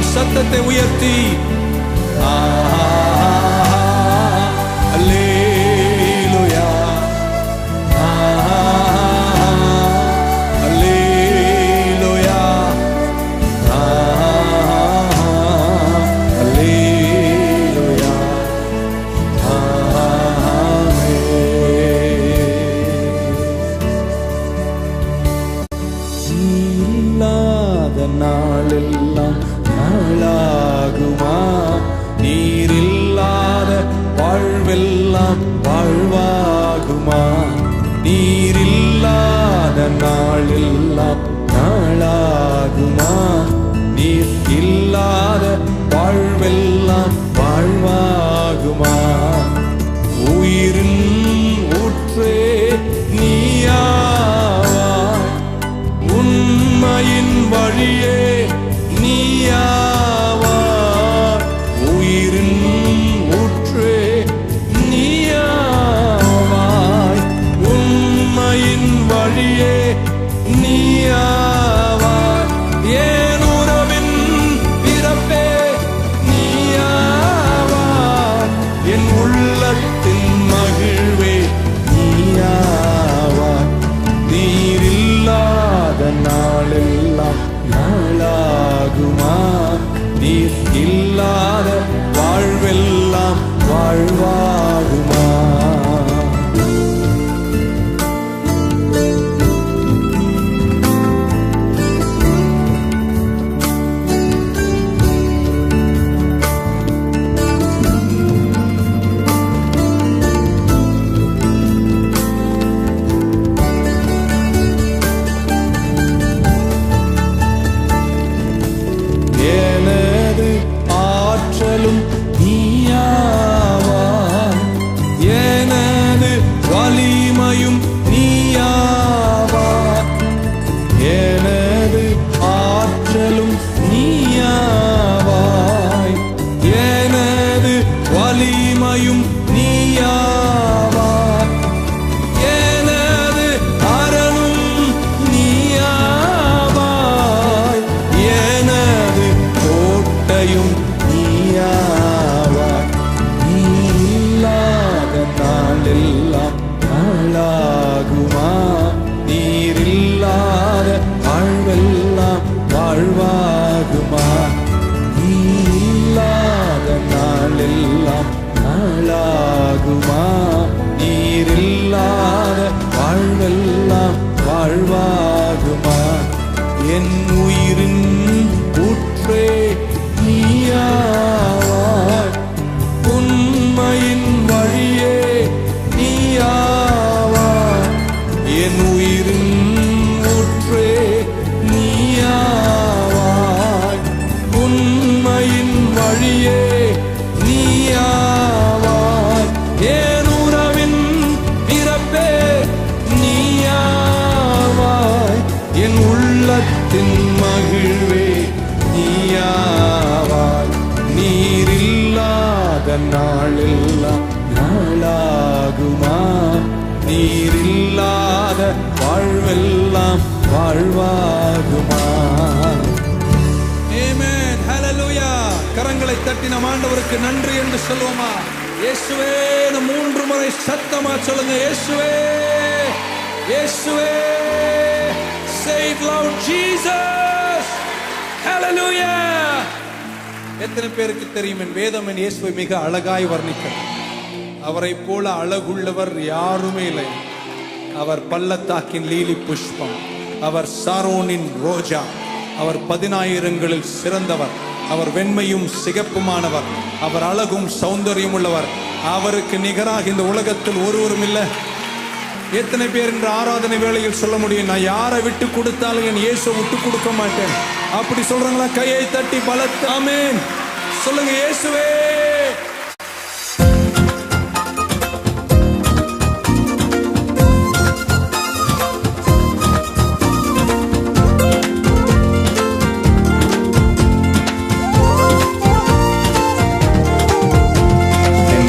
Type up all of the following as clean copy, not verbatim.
ஆவியின் சத்தத்தை உயர்த்தி அல்லேலூயா, அல்லேலூயா, அல்லேலூயா, இல்லாத நாளெல்லாம் நாளாகுமா? நீரில்லாத வாழ்வெல்லாம் வாழ்வாகுமா? நீரில்லாத நாளெல்லாம் நாளாகுமா? நீர் இல்லாத வாழ்வெல்லாம் வாழ்வாகுமா? உயிரின் ஊற்றே நீயாவாய், உண்மையின் வழியே நீயாவாய், உயிரின் ஊற்றே நீயாவாய், உண்மையின் வழியே நீயாவாய், ஏன் உறவின் பிறப்பே நீயாவாய், என் உள்ளத்தின் மகிழ்வே நீயாவாய். நீரில்லாத நாளெல்லாம் நாளாகுமா? நீர் இல்லாத வாழ்வெல்லாம் வாழ்வாகுமா? எனது ஆற்றலும் நீயாவாய், எனது வலிமையும் நீயாவாய், எனது ஆற்றலும் நீயாவாய், எனது வலிமையும் நீயாவாய், எனது அரணும் நீயாவாய், எனது கோட்டையும் நீயாவாய். நீரில்லாத நாளெல்லாம் நாளாகுமா? நீரில்லாத வாழ்வெல்லாம் வாழ்வாகுமா? நீரில்லாத நாளெல்லாம் நாளாகுமா? நீரில்லாத வாழ்வெல்லாம் வாழ்வாகுமா? என் உயிரின் ஊற்றே நீயாவாய், உண்மையின் வழியே நீயாவாய், என் உயிரின் ஊற்றே நீயாவாய், உண்மையின் வழியே நீயாவாய், என் உறவின் பிறப்பே நீயாவாய், என் உள்ளத்தின் மகிழ்வே நீயாவாய். நீரில்லாத நாளெல்லாம் நாளாகுமா? நீரில்லாத வாழ்வெல்லாம் வாழ்வாகுமா? ஆமென், ஹல்லேலூயா. கரங்களை தட்டி நம் ஆண்டவருக்கு நன்றி என்று சொல்வோமா? இயேசுவே, 3 முறை சத்தமா சொல்லுங்க. இயேசுவே, இயேசுவே. Say it loud, Jesus. Hallelujah. எத்தனை பேருக்கு தெரியும் என் வேதம் என் இயேசுவை மிக அழகாய் வர்ணிக்கிறது. அவரை போல அழகுள்ளவர் யாருமே இல்லை. அவர் பள்ளத்தாக்கின் லீலி புஷ்பம், அவர் சாரோனின் ரோஜா, அவர் 10,000ங்களில் சிறந்தவர், அவர் வெண்மையும் சிகப்புமானவர், அவர் அழகும் சௌந்தரியம் உள்ளவர். அவருக்கு நிகராக இந்த உலகத்தில் ஒருவரும் இல்லை. எத்தனை பேர் இந்த ஆராதனை வேளையில் சொல்ல முடியும், நான் யாரை விட்டு கொடுத்தாலும் என் இயேசுவை விட்டு கொடுக்க மாட்டேன்? அப்படி சொல்றாங்களா? கையை தட்டி பலத்த ஆமென் சொல்லுங்க. இயேசுவே.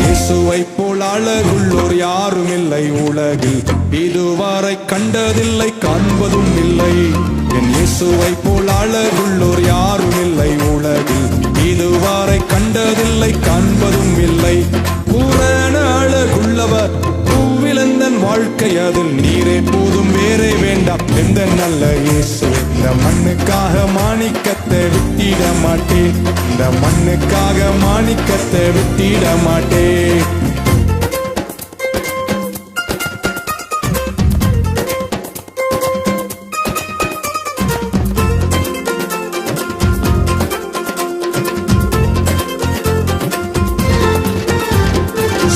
இயேசுவை போல் அழகுள்ளோர் யாரும் இல்லை உலகில். இதுவரை கண்டதில்லை, காண்பதும் இல்லை. என் இயேசுவை போல் அழகுள்ளோர் யாரும் இல்லை உலகில். இதுவரை கண்டதில்லை, காண்பதும் இல்லை. பூரண அழகுள்ளவர் பூவிலந்தன் வாழ்க்கை, அதில் நீரே போதும், வேறே வேண்டாம். எந்த நல்ல இயேசு, இந்த மண்ணுக்காக மாணிக்கத்தை விட்டிட மாட்டேன். இந்த மண்ணுக்காக மாணிக்கத்தை விட்டிட மாட்டேன்.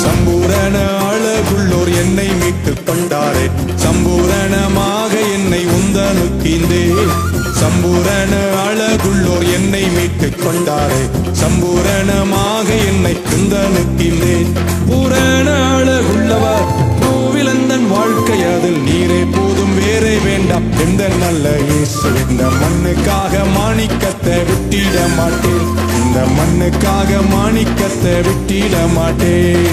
சம்பூரண அழகுள்ளோர் என்னை மீட்டுக் கொண்டாரே, சம்பூரணமாக என்னை உந்தனுக்கிந்தே. சம்பூரண அழகுள்ளோர் என்னை மீட்டுக் கொண்டாரே, சம்பூரணமாக என்னை உந்தனுக்கிந்தே. பூரண அழகுள்ளவர் பூவிலந்தன் வாழ்க்கை, அதில் நீரே போதும், வேறே வேண்டாம். எந்த நல்ல இயேசு, இந்த மண்ணுக்காக மாணிக்கத்தை விட்டிட மாட்டேன். இந்த மண்ணுக்காக மாணிக்கத்தை விட்டிட மாட்டேன்.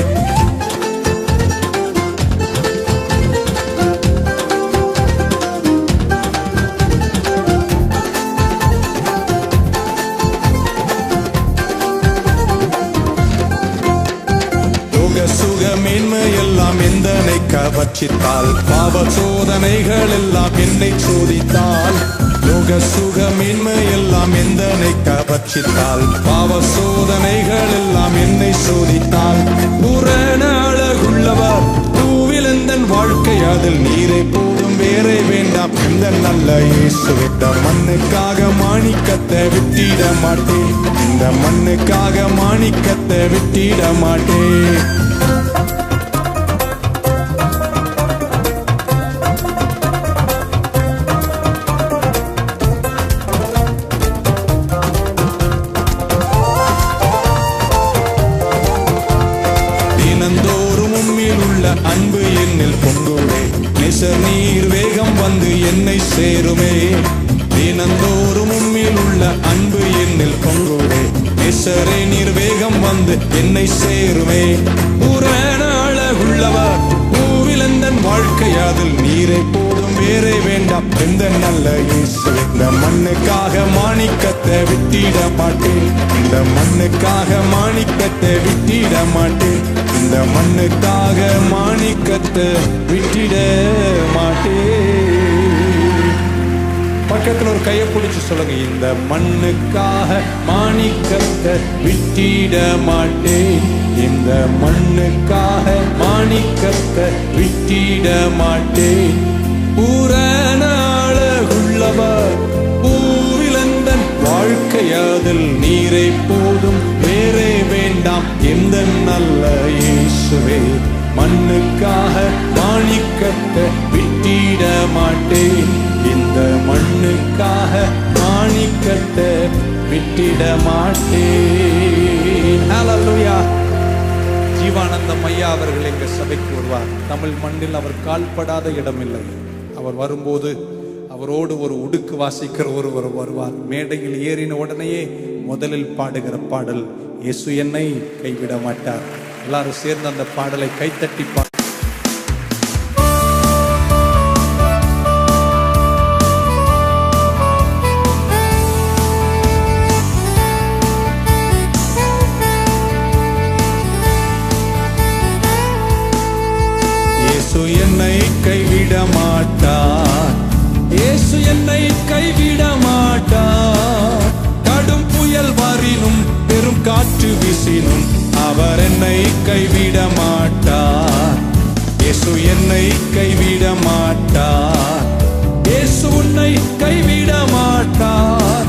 சுகமேன்மையெல்லாம் எந்தனை கவர்ச்சித்தால், பாவ சோதனைகள் எல்லாம் என்னை சோதித்தால். லோக சுகமேன்மையெல்லாம் எந்தனை கவர்ச்சித்தால், பாவ சோதனைகள் எல்லாம் என்னை சோதித்தால். பூரண அழகுள்ளவர் பூவிலந்தன் வாழ்க்கை, அதில் நீரே போதும், வேறே வேண்டாம். எந்த நல்ல இயேசு, இந்த மண்ணுக்காக மாணிக்கத்தை விட்டிட மாட்டேன். இந்த மண்ணுக்காக மாணிக்கத்தை விட்டிட மாட்டேன். தினந்தோறும் உம்மில் உள்ள அன்பு என்னில் பொங்குவே, நேசர் நீர் வேகம் வந்து என்னை சேருமே. தினந்தோறும் உம்மில் உள்ள அன்பு என்னில் பொங்குவே, நேசரே நீர் வேகம் வந்து என்னை சேருமே. பூரண அழகுள்ளவர் பூவிலந்தன் வாழ்க்கை, அதில் நீரே போதும், வேறே வேண்டாம். எந்த நல்ல இயேசு, இந்த மண்ணுக்காக மாணிக்கத்தை விட்டிட மாட்டேன். இந்த மண்ணுக்காக மாணிக்கத்தை விட்டிட மாட்டேன். இந்த மண்ணுக்காக மாணிக்கத்தை விட்டிட மாட்டேன். பக்கத்தில் ஒரு கையை பிடிச்சு சொல்லுங்க, இந்த மண்ணுக்காக மாணிக்கத்தை விட்டிட மாட்டேன். இந்த மண்ணுக்காக மாணிக்கத்தை விட்டிட மாட்டேன். பூரண அழகுள்ளவர் பூவிலந்தன் வாழ்க்கை, அதில் நீரை போதும், வேறே வேண்டாம். எந்த நல்ல இயேசுவே, மண்ணுக்காக மாணிக்கத்தை விட்டிட மாட்டேன். இந்த மண்ணுக்காக மாணிக்கத்தை விட்டிட மாட்டேன். ஹல்லேலூயா. ஜீவானந்தம் ஐயா அவர்கள் எங்க சபைக்கு வருவார். தமிழ் மண்ணில் அவர் கால்படாத இடமில்லை. அவர் வரும்போது அவரோடு ஒரு உடுக்கு வாசிக்கிற ஒருவர் வருவார். மேடையில் ஏறின உடனேயே முதலில் பாடுகிற பாடல், இயேசு என்னை கைவிட மாட்டார். எல்லாரும் சேர்ந்து அந்த பாடலை கைத்தட்டி என்னை கைவிட மாட்டார். இயேசு என்னை கைவிட மாட்டார். கடும் புயல் வரினும் பெரும் காற்று வீசினும் அவர் என்னை கைவிட மாட்டார். இயேசு என்னை கைவிட மாட்டார். இயேசு உன்னை கைவிட மாட்டார்.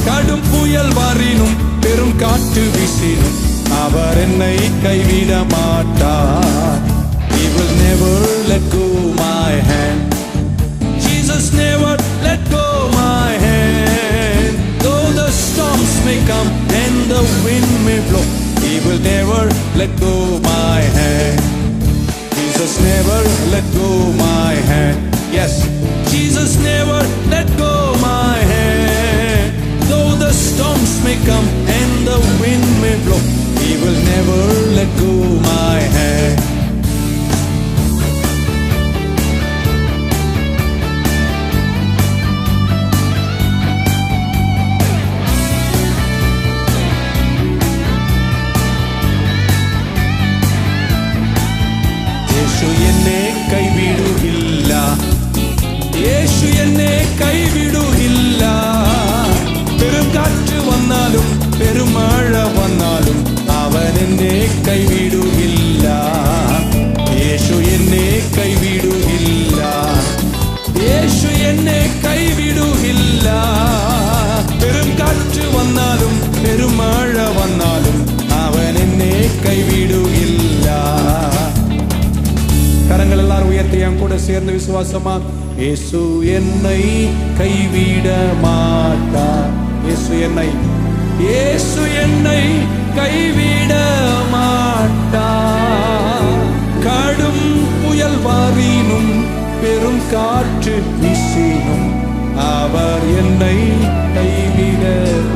கடும் புயல் வரினும் பெரும் காற்று வீசினும் அவர் என்னை கைவிட மாட்டார். He will never let go my hand. Jesus never let go my hand. Though the storms may come and the wind may blow, He will never let go my hand. Jesus never let go my hand. Yes, Jesus never let go my hand. Though the storms may come and the wind may blow, He will never let go my hand. ಕೈಬಿಡುವುದಿಲ್ಲ, ಯೇಸು ಎನ್ನೆ ಕೈಬಿಡುವುದಿಲ್ಲ, ಯೇಸು ಎನ್ನೆ കൈവിടുകില്ല. പെരുങ്കാറ്റ് വന്നാലും പെരുമഴ വന്നാലും അവൻ എന്നെ കൈവിടുകില്ല. கரங்கள் எல்லாரும் உயர்த்தி என் கூட சேர்ந்து விசுவாசமா, இயேசு என்னை கைவிட மாட்டார். இயேசு என்னை கைவிட மாட்டார். கடும் புயல் வாரினும் பெரும் காற்று வீசினும் அவர் என்னை கைவிட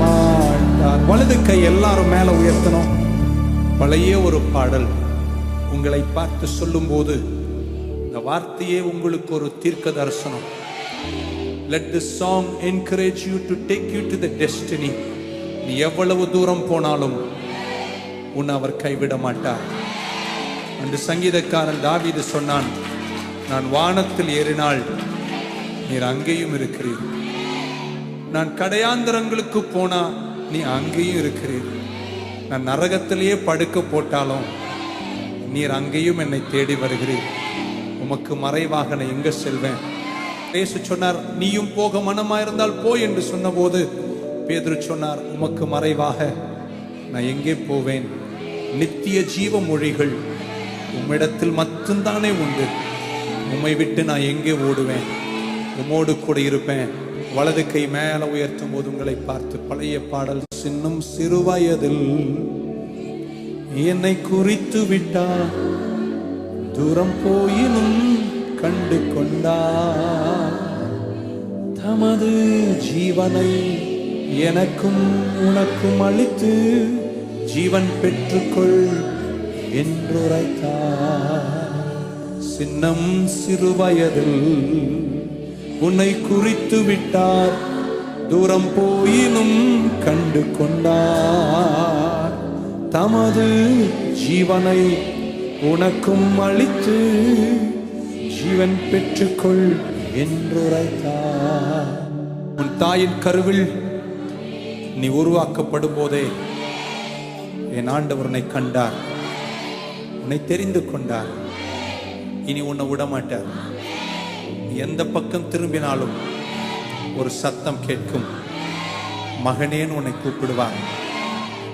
மாட்டார். வலது கை எல்லாரும் மேல உயர்த்தணும். பழைய ஒரு பாடல் உங்களை பார்த்து சொல்லும் போது இந்த வார்த்தையே உங்களுக்கு ஒரு தீர்க்க தரிசனம். Let this song encourage you to take you to the destiny. நீ எவ்வளவு தூரம் போனாலும் உன்னை அவர் கைவிட மாட்டார். அந்த சங்கீதக்காரன் தாவீது சொன்னான், நான் வானத்தில் ஏறினால் நீர் அங்கேயும் இருக்கிறீர், நான் கடையாந்தரங்களுக்கு போனா நீ அங்கேயும் இருக்கிறீர், நான் நரகத்திலேயே படுக்க போட்டாலும் நீர் அங்கேயும் என்னை தேடி வருகிறீர், உமக்கு மறைவாக நான் எங்க செல்வேன். இயேசு சொன்னார், நீயும் போக மனமாயிருந்தால் போ என்று சொன்னபோது பேதுரு சொன்னார், உமக்கு மறைவாக நான் எங்கே போவேன், நித்திய ஜீவ மொழிகள் உம்மிடத்தில் மட்டும்தானே உண்டு, உம்மை விட்டு நான் எங்கே ஓடுவேன், உம்மோடு கூட இருப்பேன். வலது கை மேல உயர்த்தும் போது உங்களை பார்த்து பழைய பாடல், சின்னம் சிறுவயதில் என்னை குறித்து விட்டா, தூரம் போயினும் கண்டு கொண்டா, தமது ஜீவனை எனக்கும் உனக்கும் அளித்து ஜீவன் பெற்றுக்கொள் என்றுரைத்தார். சின்னம் சிறுவயதில் உன்னை குறித்து விட்டார், தூரம் போயினும் கண்டு கொண்டார், தமது ஜீவனை உனக்கும் அளித்து ஜீவன் பெற்றுக்கொள் என்றுரைத்தார். உன் தாயின் கருவில் நீ உருவாக்கப்படும் போதே என் ஆண்டவர் உன்னை கண்டார், உன்னை தெரிந்து கொண்டார். இனி உன்னை விடமாட்டார். எந்த பக்கம் திரும்பினாலும் ஒரு சத்தம் கேட்கும், மகனேன்னு உன்னை கூப்பிடுவார்.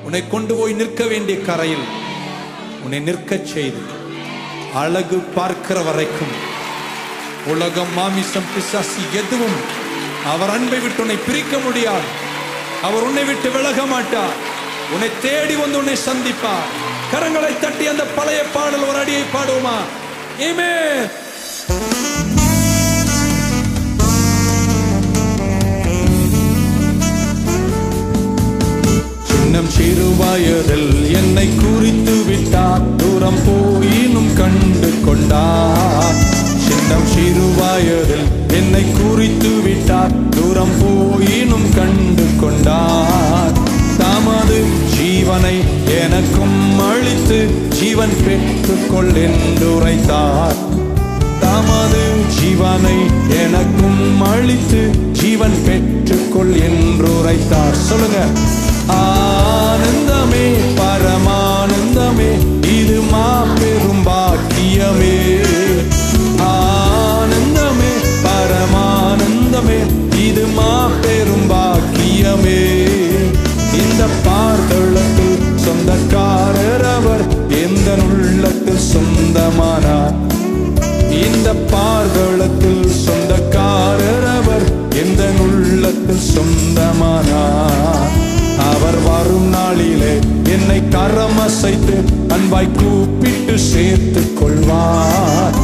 உன்னை கொண்டு போய் நிற்க வேண்டிய கரையில் உன்னை நிற்கச் செய்து அழகு பார்க்கிற வரைக்கும் உலகம், மாமிசம், பிசாசு எதுவும் அவர் அன்பை விட்டு உன்னை பிரிக்க முடியாது. அவர் உன்னை விட்டு விலக மாட்டார். உன்னை தேடி வந்து உன்னை சந்திப்பார். கரங்களை தட்டி அந்த பழைய பாடல் ஒரு அடியை பாடுவோமா? ஆமென். சின்னம் சிறுவயதில் என்னை குறித்து விட்டார், தூரம் போயினும் கண்டு கொண்டார். சின்னம் சிறுவயதில் என்னை குறித்து விட்டார், தூரம் போயினும் கண்டு கொண்டார். தமது ஜீவனை எனக்கும் அளித்து ஜீவன் பெற்றுக்கொள் என்றுரைத்தார். தமது ஜீவனை எனக்கும் அளித்து ஜீவன் பெற்றுக்கொள் என்றுரைத்தார். சொல்லுங்க. ஆனந்தமே பரமானந்தமே, இது மாபெரும் பாக்கியமே. ஆனந்தமே பரமானந்தமே, இது மாபெரும் பாக்கியமே. இந்த பார்தளத்தில் சொந்தக்காரர் அவர், எந்த உள்ளத்தில் சொந்தமானார். இந்த பார்தளத்தில் சொந்தக்காரர் அவர், எந்த உள்ளத்தில் சொந்தமானார். அவர் வரும் நாளிலே என்னை கரமசைத்து அன்பாய் கூப்பிட்டு சேர்த்துக் கொள்வார்.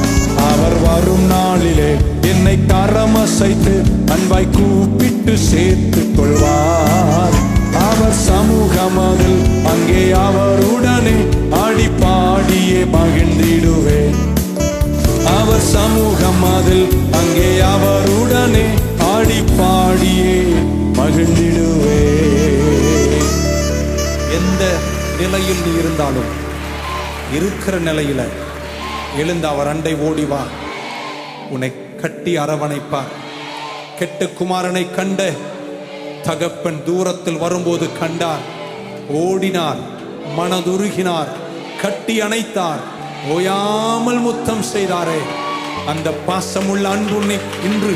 அவர் வரும் நாளிலே என்னை கரமசைத்து அன்பாய் கூப்பிட்டு சேர்த்துக் கொள்வார். அவர் சமூகமதில் அங்கே அவருடனே ஆடி பாடியே மகிழ்ந்திடுவேன். அவர் சமூகமதில் அங்கே அவருடனே ஆடி பாடியே மகிழ்ந்திடுவேன். எந்த நிலையில் நீ இருந்தாலும் இருக்கிற நிலையில எழுந்து அவர் அண்டை ஓடிவா. உன்னை கட்டி அரவணைப்பார். கெட்ட குமாரனை கண்ட தகப்பன் தூரத்தில் வரும்போது கண்டார், ஓடினார், மனதுருகினார், கட்டி அணைத்தார், ஓயாமல் முத்தம் செய்தாரே, அந்த பாசமுள்ள அன்பு உன்னை இன்று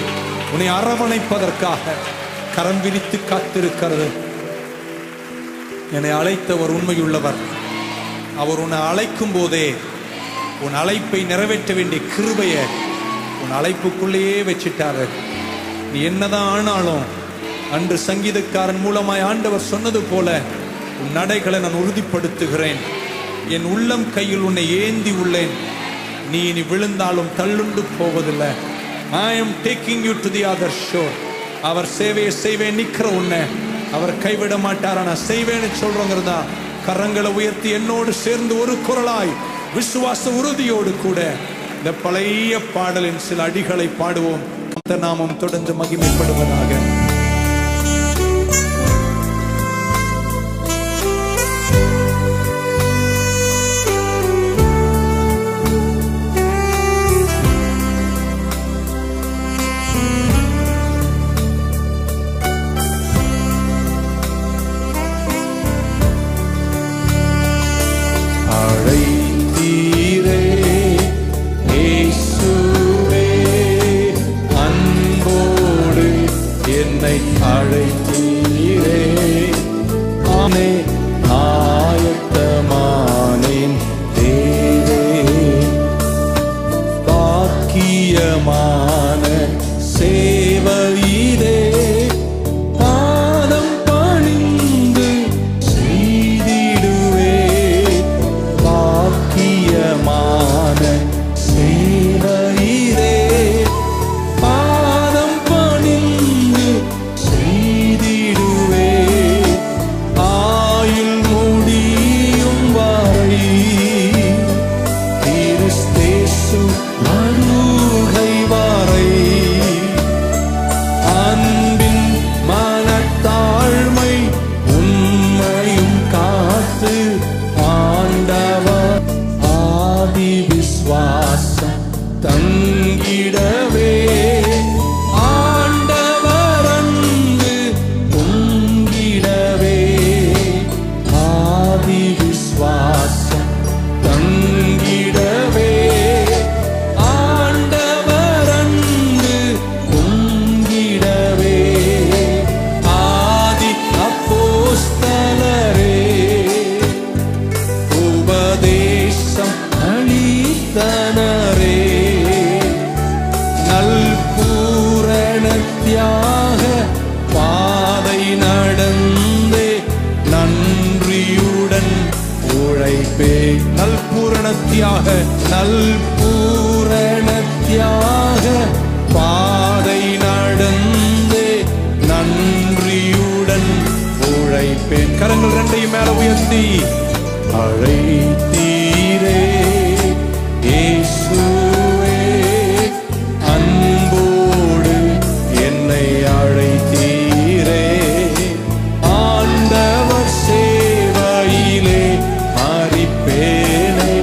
உன்னை அரவணைப்பதற்காக கரம் விரித்து காத்திருக்கிறது. என்னை அழைத்தவர் உண்மையுள்ளவர். அவர் உன்னை அழைக்கும் போதே உன் அழைப்பை நிறைவேற்ற வேண்டிய கிருபையை உன் அழைப்புக்குள்ளேயே வச்சிட்டாரு. நீ என்னதான் ஆனாலும் அன்று சங்கீதக்காரன் மூலமாய் ஆண்டவர் சொன்னது போல உன் நடைகளை நான் உறுதிப்படுத்துகிறேன். என் உள்ளம் கையில் உன்னை ஏந்தி உள்ளேன். நீ இனி விழுந்தாலும் தள்ளுண்டு போவதில்லை. I am taking you to the other shore. அவர் சேவையை செய்வேன் நிக்கிற உன்னை அவர் கைவிட மாட்டாரா? நான் செய்வேன்னு சொல்றோங்கிறதா கரங்களை உயர்த்தி என்னோடு சேர்ந்து ஒரு குரலாய் விசுவாச உறுதியோடு கூட இந்த பழைய பாடலின் சில அடிகளை பாடுவோம். அந்த நாமம் தொடர்ந்து மகிமைப்படுவதாக. அழைத்தீரே ஆமே ஆயத்தமானேன் தேவே, பாக்கியமான சேவையிலே பாதம் பணிந்து செய்திடுவே, பாக்கியமான சேவையிலே பாதம் பணிந்து செய்திடுவே, ஆயுள் முடியும் வரை கிறிஸ்தேசு வருகை வரை அன்பின் மனத்தாழ்மை உண்மையும் காத்து ஆண்டவர் ஆதி விசுவாசம் தங்கிடவே, ஆண்டவர் அன்பு பொங்கிடவே, ஆதி விசுவாசம் தங்கிடவே, ஆண்டவர் அன்பு பொங்கிடவே, ஆதி அப்போஸ்தலரே உபதேசம் அளித்தனரே, நல்பூரணத்தியாக பாதை நடந்தே நன்றியுடன் உழைப்பே, நல்பூரணத்தியாக நல்பூரணத்தியாக பாதை நடந்தே நன்றியுடன் உழைப்பேன். கரங்கள் ரெண்டையும் மேல உயர்த்தி அழைத்தீரே இயேசுவே, அன்போடு என்னை அழைத்தீரே, ஆண்டவர் சேவையிலே மரிப்பேனே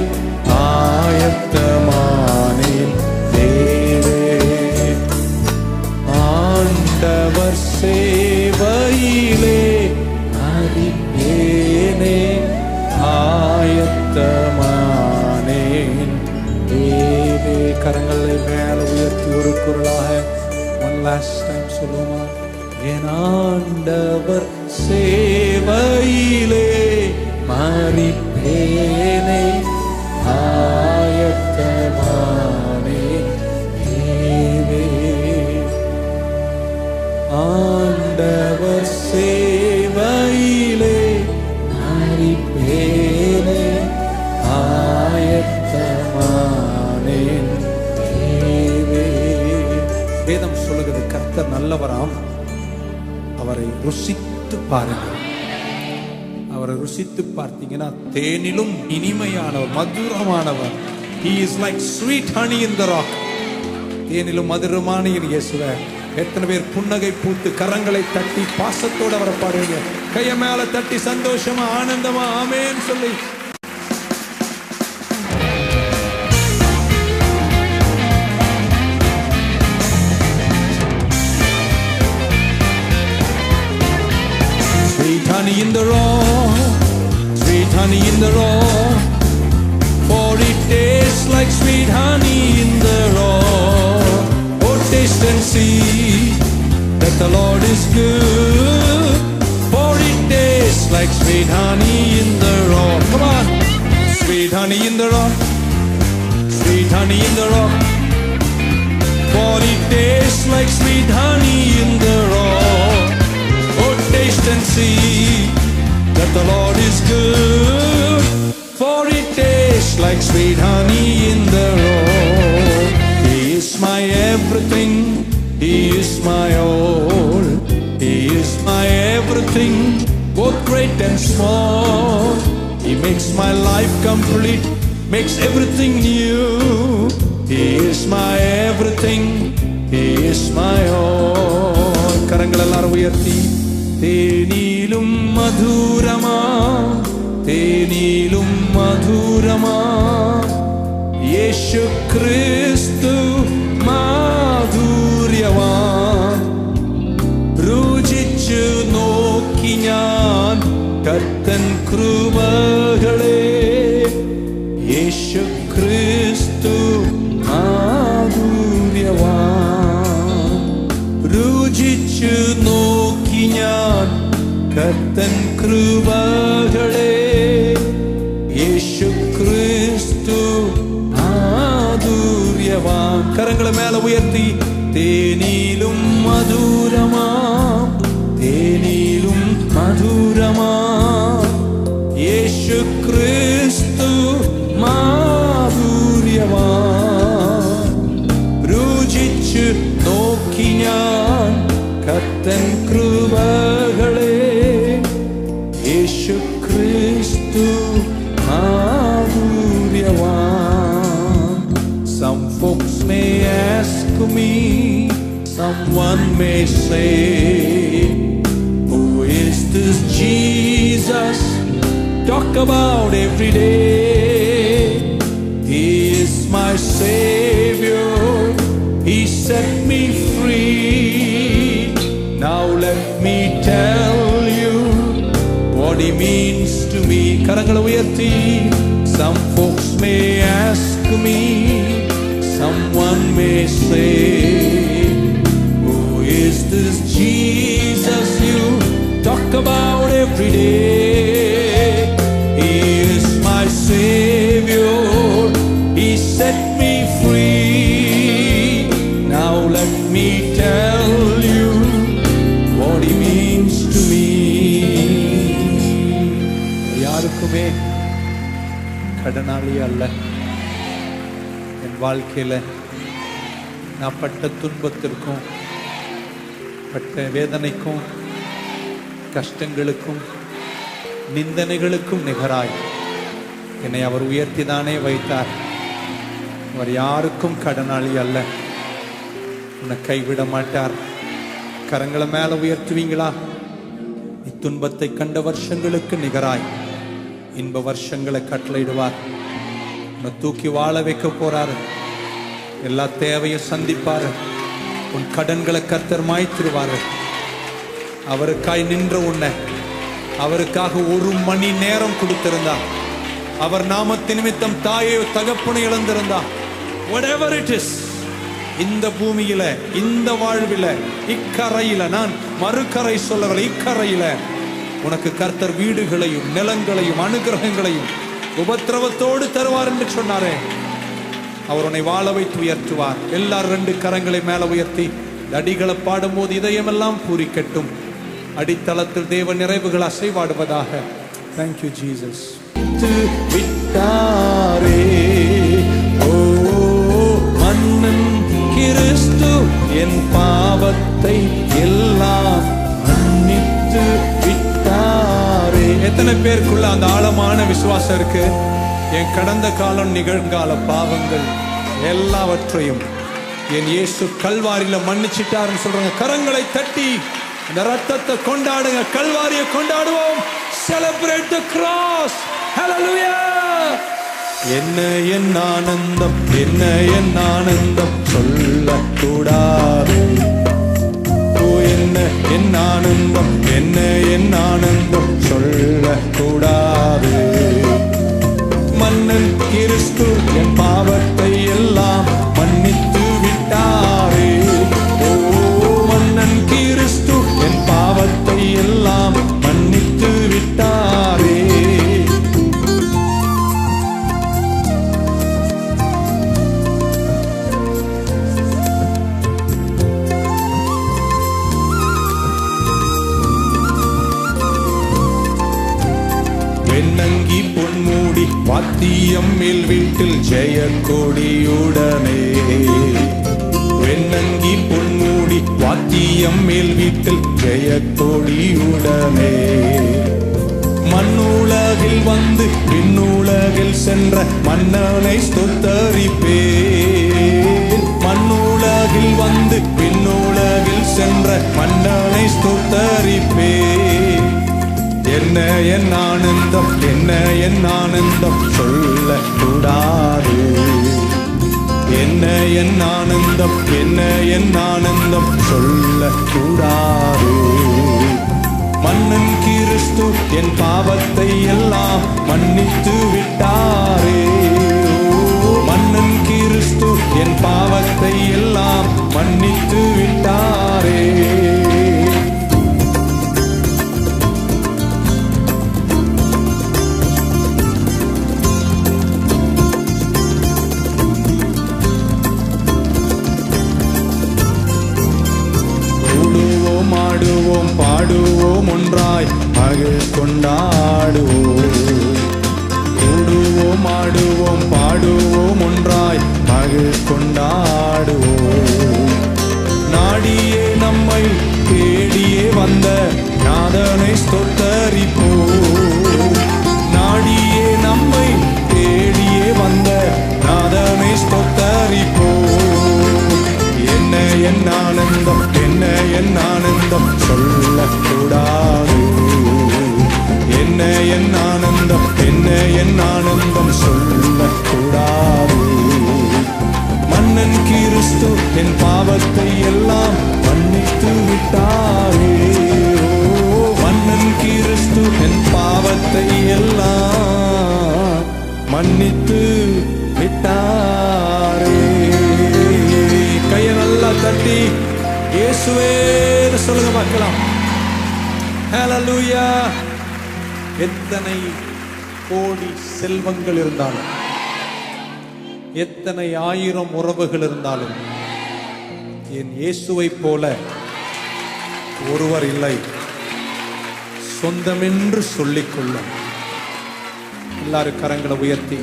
ஆயத்தமானேன் தேவே, ஆண்டவர் சேவையிலே மரிப்பேனே ஆயத்தமானேன் தேவே. கரங்களை மேல உயர்த்தி ஒரு குரலாக one last time சொல்லுமா? என் ஆண்டவர் சேவையிலே மரிப்பேனே ஆயத்தமானேன் தேவே, ஆண்டவர் சேவையிலே மரிப்பேனே ஆயத்தமானேன் தேவே. வேதம் சொல்லுகிறது கர்த்தர் நல்லவராம், அவரை ருசித்து பாருங்கள். அவரை ருசித்து பார்த்தீங்கன்னா தேனிலும் இனிமையானவர், மதுரமானவர். He is like sweet honey in the rock. தேனிலும் மதுரமான இயேசுவே. எத்தனை பேர் புன்னகை பூத்து கரங்களை தட்டி பாசத்தோட அவரை பாருங்க, கைய மேல தட்டி சந்தோஷமா ஆனந்தமா ஆமென் சொல்லி. Sweet honey in the rock, sweet honey in the rock, it tastes like sweet honey in the rock. Oh, taste and see that the Lord is good, for it tastes like sweet honey in the rock. Come on. Sweet honey in the rock, sweet honey in the rock, for it tastes like sweet honey in the rock. Oh, taste and see that the Lord is good, for it tastes like sweet honey in the rock. He is my everything, He is my all, He is my everything, both great and small. He makes my life complete, makes everything new. He is my everything, He is my all. கரங்கள் எல்லாரும் உயர்த்தி தேனிலும் மதுரமா, தேனிலும் மதுரமா യേശു ക്രിസ്തു മാധുര്യവാൻ. രുചിച്ചു നോക്കി ഞാൻ കർത്തൻ കൃപകളെ, യേശു ക്രിസ്തു മാധുര്യവാൻ. രുചിച്ചു നോക്കി ഞാൻ കർത്തൻ കൃപകളെ, യേശു ക്രിസ്തു മാധുര്യവാൻ. കരങ്ങളെ മേലെ ഉയർത്തി തേനിലും മധുരമാ, തേനിലും മധുരമാ യേശു ക്രിസ്തു മാധുര്യവാൻ. രുചിച്ചു നോക്കി ഞാൻ കർത്തൻ കൃപകളെ, യേശു ക്രിസ്തു മാധുര്യവാൻ. Some folks may ask me, someone may say, who is this Jesus talk about every day? He is my Savior, He set me free. Now let me tell you what He means to me. கரங்களை உயர்த்தி some folks may ask me, someone may say, who is this Jesus you talk about every day? He is my Savior, He set me free. Now let me tell you what He means to me. யாருக்குமே கடனாளி அல்ல. என் வாழ்க்கையில் நான் பட்ட துன்பத்திற்கும் பட்ட வேதனைக்கும் கஷ்டங்களுக்கும் நிந்தனைகளுக்கும் நிகராய் என்னை அவர் உயர்த்திதானே வைத்தார். அவர் யாருக்கும் கடனாளி அல்ல. உன்னை கைவிட மாட்டார். கரங்களை மேல உயர்த்துவீங்களா? இத்துன்பத்தை கண்ட வருஷங்களுக்கு நிகராய் இன்ப வருஷங்களை கட்டளையிடுவார். உன்னை தூக்கி வாழ வைக்க போறாரு. எல்லா தேவையும் சந்திப்பாரு. உன் கடன்களை கர்த்தர் மாய்த்திருவாரு. அவருக்காய் நின்ற உன்னை அவருக்காக 1 மணி நேரம் கொடுத்திருந்தா, அவர் நாமத்தின் நிமித்தம் தாயோ தகப்பனை இழந்திருந்தா, whatever it is, இந்த பூமியில இந்த வாழ்வில இக்கரையில, நான் மறுக்கரை சொல்லவில்லை, இக்கரையில உனக்கு கர்த்தர் வீடுகளையும் நிலங்களையும் அனுகிரகங்களையும் உபத்திரவத்தோடு தருவார் என்று சொன்னாரே. அவர் உன்னை வாழ வைத்து உயர்த்துவார். எல்லாரும் 2 கரங்களை மேல உயர்த்தி அடிகளை பாடும்போது இதயமெல்லாம் பூரிக்கட்டும். அடித்தளத்தில் தேவ நிறைவுகள் அசைவாடுவதாக. Thank you Jesus. விட்டாரே ஓ மன்னன் கிறிஸ்து என் பாவத்தை எல்லாம் மன்னித்து விட்டாரே. எத்தனை பேருக்குள்ள அந்த ஆழமான விசுவாசம் இருக்கு? என் கடந்த காலம் நிகழ்கால பாவங்கள் எல்லாவற்றையும் என் இயேசு கல்வாரியில மன்னிச்சிட்டாருன்னு சொல்றாங்க. கரங்களை தட்டி இந்த ரத்தத்தை கொண்டாடுங்க. கல்வாரியை கொண்டாடுவோம். Celebrate the cross. Hallelujah. என்ன என் ஆனந்தம், என்ன என் ஆனந்தம் சொல்லக்கூடாது. என்ன என் ஆனந்தம், என்ன என் ஆனந்தம் சொல்லக்கூடாது. மன்னன் கிறிஸ்து வெண்ணங்கி பொன்மூடி வாத்தியம் மேல் வீட்டில் ஜெயக்கொடியுடனே. வெண்ணங்கி பொன்மூடி வாத்தியம் மேல் வீட்டில் ஜெயக்கொடியுடனே. மண்ணுலகில் வந்து விண்ணுலகில் சென்ற மன்னனை ஸ்தோத்தரிப்பேன். மண்ணுலகில் வந்து விண்ணுலகில் சென்ற மன்னனை ஸ்தோத்தரிப்பேன். என்ன என் ஆனந்தம், என்ன என் ஆனந்தம் சொல்ல கூடாது. என்ன என் ஆனந்தம், என்ன என் ஆனந்தம் சொல்ல கூடாது. மன்னன் கிறிஸ்து என் பாவத்தை எல்லாம் மன்னித்து விட்டாரே. மன்னன் கிறிஸ்து என் பாவத்தை எல்லாம் மன்னித்து விட்டாரே. ஆடுவோம் பாடுவோம் ஒன்றாய் மகிழ் கொண்டாடுவோம். கூடுவோம் ஆடுவோம் பாடுவோம் ஒன்றாய் மகிழ் கொண்டாடுவோம். நாடியே நம்மை தேடியே வந்த நாதனை ஸ்தோத்தரிப்போம். நாடியே நம்மை தேடியே வந்த நாதனை ஸ்தோத்தரிப்போம். என்ன என் ஆனந்தம், என்ன என் ஆனந்தம் சொல்ல கூடாது. என்ன என் ஆனந்தம், என்ன என் ஆனந்தம் சொல்ல கூடாது. மன்னன் கிறிஸ்து என் பாவத்தை எல்லாம் மன்னித்து விட்டாரே. மன்னன் கிறிஸ்து என் பாவத்தை எல்லாம் மன்னித்து விட்டாரே. கையை நல்லா தட்டி இயேசுவே சொல்லுங்க பார்க்கலாம். ஹல்லேலூயா. எத்தனை கோடி செல்வங்கள் இருந்தாலும், எத்தனை ஆயிரம் உறவுகள் இருந்தாலும், என் இயேசுவை போல ஒருவர் இல்லை. சொந்தமென்று சொல்லிக்கொள்ள எல்லாரும் கரங்களை உயர்த்தி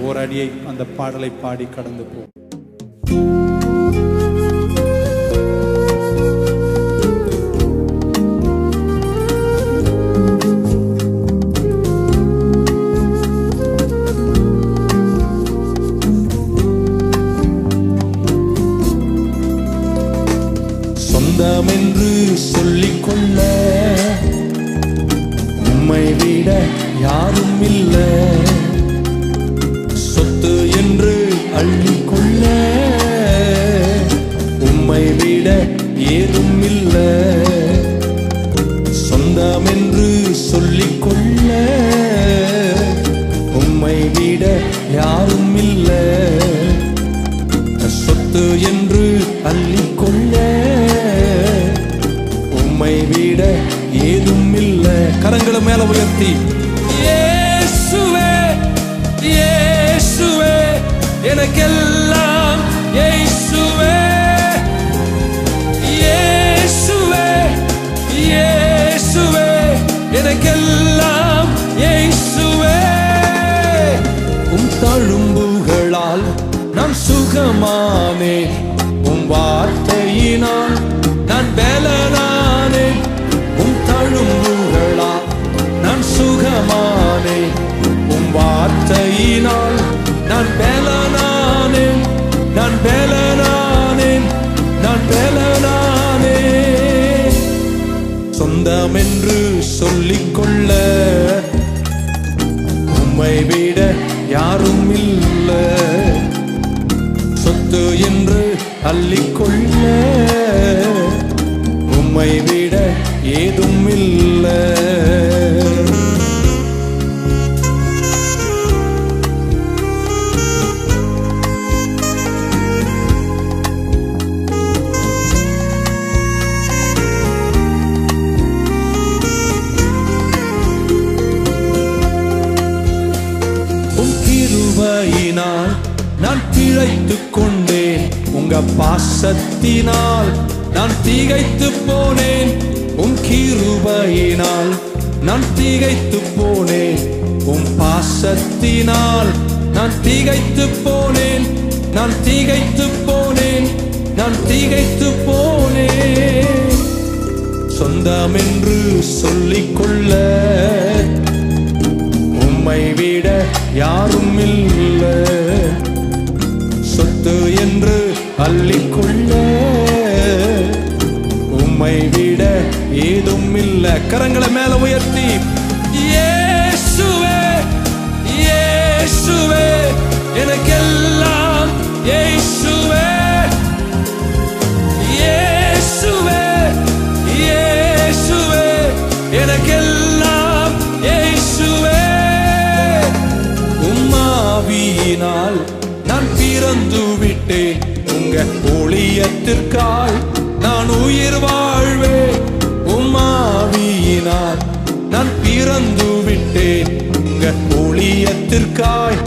ஓரடியை அந்த பாடலை பாடி கடந்து போ. சொந்தமென்று சொல்லிக்கொள்ள உம்மை விட யாரும் இல்லை. சொத்து என்று அள்ளிக்கொள்ள உம்மை விட ஏதும் இல்லை. சொந்தமென்று சொல்லிக்கொள்ள உம்மை விட யாரும் இல்லை. சொத்து என்று அள்ளிக்கொள்ள உம்மை விட ஏதும் இல்லை. கரங்களை மேல உயர்த்தி இயேசுவே இயேசுவே எனக்கெல்லாம் இயேசுவே. இயேசுவே இயேசுவே எனக்கெல்லாம் இயேசுவே. உம் தழும்புகளால் நான் சுகமானேன். உம் வார்த்தையினால் நான் பலனானேன். உம் தழும்புகளால் நான் சுகமானேன். உம் வார்த்தையினால் நான் பலனானேன். நான் பலனானேன். நான் பலனானேன். சொந்தமென்று சொல்லிக்கொள்ள உம்மை விட யாரும் இல்லை. சொத்து என்று அள்ளிக்கொள்ள உம்மை விட ஏதும் இல்லை. உம் கிருபையினால் நான் பிழைத்துக் கொண்டேன். உங்க பாசத்தினால் நான் திகைத்து போனேன். உம் கிருபையினால் நான் திகைத்து போனேன் உம் பாசத்தினால். நான் திகைத்து போனேன், நான் திகைத்து போனேன், நான் திகைத்து போனேன். சொந்தம் என்று சொல்லிக்கொள்ள உம்மை விட யாரும் இல்லை. சொத்து என்று அள்ளிக்கொள்ள உம்மை விட ஏதும் இல்லை. கரங்களை மேல உயர்த்தி இயேசுவே இயேசுவே எனக்கெல்லாம் இயேசுவே இயேசுவே இயேசுவே எனக்கெல்லாம் இயேசுவே. உம்மாவியினால் நான் பிறந்து விட்டேன், உங்க ஊழியத்திற்காய் நான் உயிர் வாழ்வேன். உம்மாவியினால் நான் பிறந்து விட்டேன், உங்க ஊழியத்திற்காய்